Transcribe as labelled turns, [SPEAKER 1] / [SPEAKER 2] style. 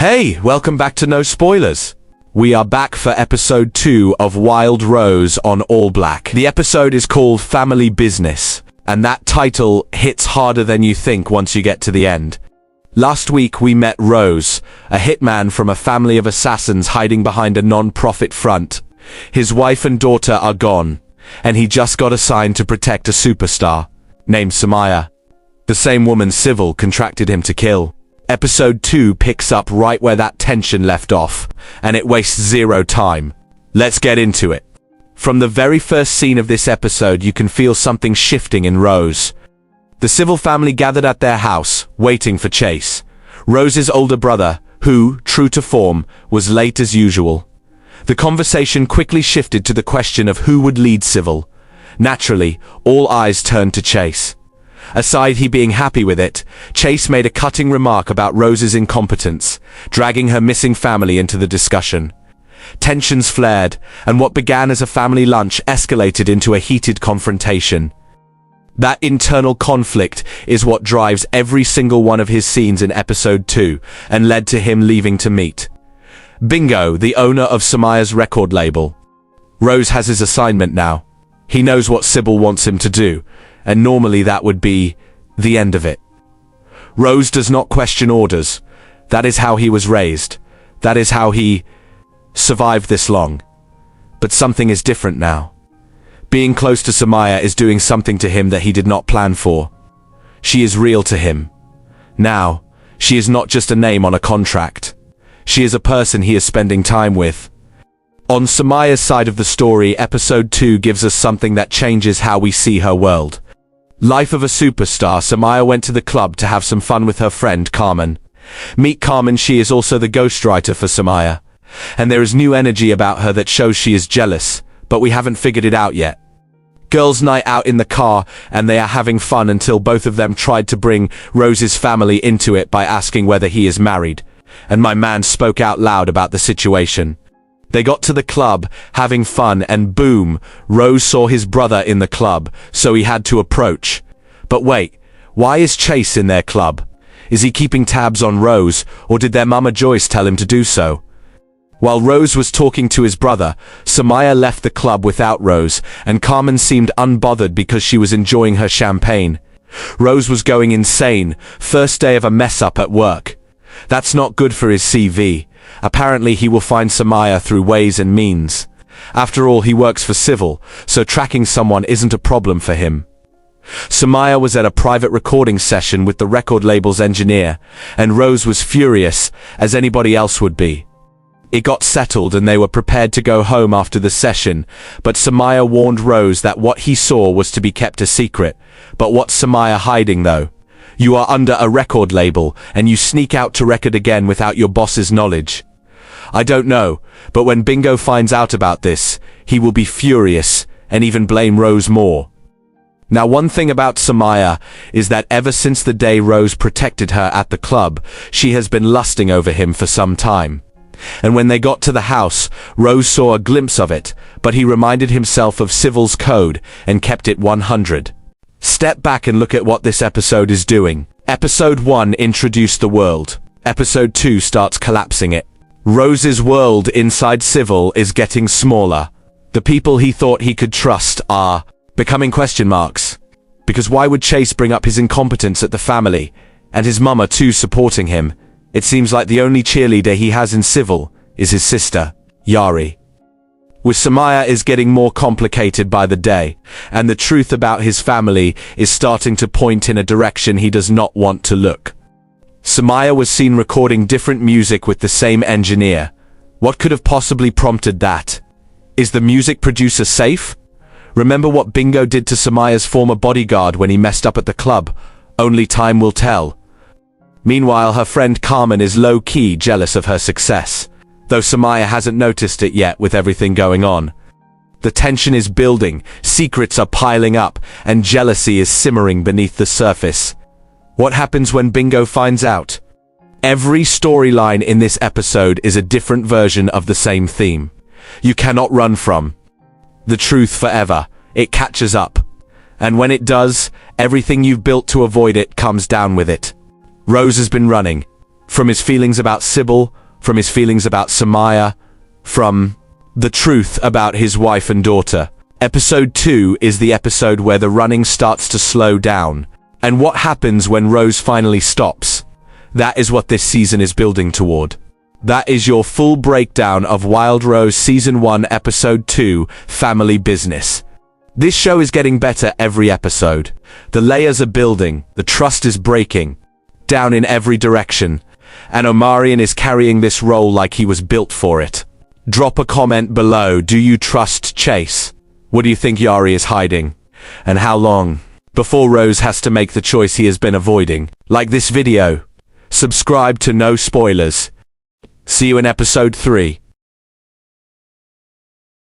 [SPEAKER 1] Hey, welcome back to No Spoilers. We are back for episode 2 of Wild Rose on ALLBLK. The episode is called Family Business, and that title hits harder than you think once you get to the end. Last week we met Rose, a hitman from a family of assassins hiding behind a non-profit front. His wife and daughter are gone, and he just got assigned to protect a superstar named Somaya. The same woman Civil contracted him to kill. Episode 2 picks up right where that tension left off, and it wastes zero time. Let's get into it. From the very first scene of this episode, you can feel something shifting in Rose. The Civil family gathered at their house, waiting for Chase, Rose's older brother, who, true to form, was late as usual. The conversation quickly shifted to the question of who would lead Civil. Naturally, all eyes turned to Chase. Aside he being happy with it, Chase made a cutting remark about Rose's incompetence, dragging her missing family into the discussion. Tensions flared, and what began as a family lunch escalated into a heated confrontation. That internal conflict is what drives every single one of his scenes in episode 2, and led to him leaving to meet Bingo, the owner of Somaya's record label. Rose has his assignment now. He knows what Sybil wants him to do, and normally that would be the end of it. Rose does not question orders. That is how he was raised. That is how he survived this long. But something is different now. Being close to Somaya is doing something to him that he did not plan for. She is real to him. Now, she is not just a name on a contract. She is a person he is spending time with. On Somaya's side of the story, episode 2 gives us something that changes how we see her world. Life of a superstar, Somaya went to the club to have some fun with her friend Carmen. Meet Carmen, she is also the ghostwriter for Somaya. And there is new energy about her that shows she is jealous, but we haven't figured it out yet. Girls' night out in the car, and they are having fun until both of them tried to bring Rose's family into it by asking whether he is married. And my man spoke out loud about the situation. They got to the club, having fun, and boom, Rose saw his brother in the club, so he had to approach. But wait, why is Chase in their club? Is he keeping tabs on Rose, or did their mama Joyce tell him to do so? While Rose was talking to his brother, Somaya left the club without Rose, and Carmen seemed unbothered because she was enjoying her champagne. Rose was going insane, first day of a mess-up at work. That's not good for his CV. Apparently he will find Somaya through ways and means. After all, he works for Civil, so tracking someone isn't a problem for him. Somaya was at a private recording session with the record label's engineer, and Rose was furious, as anybody else would be. It got settled and they were prepared to go home after the session, but Somaya warned Rose that what he saw was to be kept a secret. But what's Somaya hiding though? You are under a record label, and you sneak out to record again without your boss's knowledge. I don't know, but when Bingo finds out about this, he will be furious, and even blame Rose more. Now one thing about Somaya is that ever since the day Rose protected her at the club, she has been lusting over him for some time. And when they got to the house, Rose saw a glimpse of it, but he reminded himself of Civil's code and kept it 100. Step back and look at what this episode is doing. Episode 1 introduced the world. Episode 2 starts collapsing it. Rose's world inside Civil is getting smaller. The people he thought he could trust are becoming question marks. Because why would Chase bring up his incompetence at the family, and his mama too supporting him? It seems like the only cheerleader he has in Civil is his sister, Yari. With Somaya is getting more complicated by the day, and the truth about his family is starting to point in a direction he does not want to look. Somaya was seen recording different music with the same engineer. What could have possibly prompted that? Is the music producer safe? Remember what Bingo did to Somaya's former bodyguard when he messed up at the club? Only time will tell. Meanwhile, her friend Carmen is low-key jealous of her success, though Somaya hasn't noticed it yet with everything going on. The tension is building, secrets are piling up, and jealousy is simmering beneath the surface. What happens when Bingo finds out? Every storyline in this episode is a different version of the same theme. You cannot run from the truth forever. It catches up. And when it does, everything you've built to avoid it comes down with it. Rose has been running From his feelings about Sybil, from his feelings about Somaya, from the truth about his wife and daughter. Episode 2 is the episode where the running starts to slow down. And what happens when Rose finally stops? That is what this season is building toward. That is your full breakdown of Wild Rose Season 1 Episode 2, Family Business. This show is getting better every episode. The layers are building, the trust is breaking, down in every direction, and Omarion is carrying this role like he was built for it. Drop a comment below. Do you trust Chase? What do you think Yari is hiding? And how long before Rose has to make the choice he has been avoiding? Like this video. Subscribe to No Spoilers. See you in episode 3.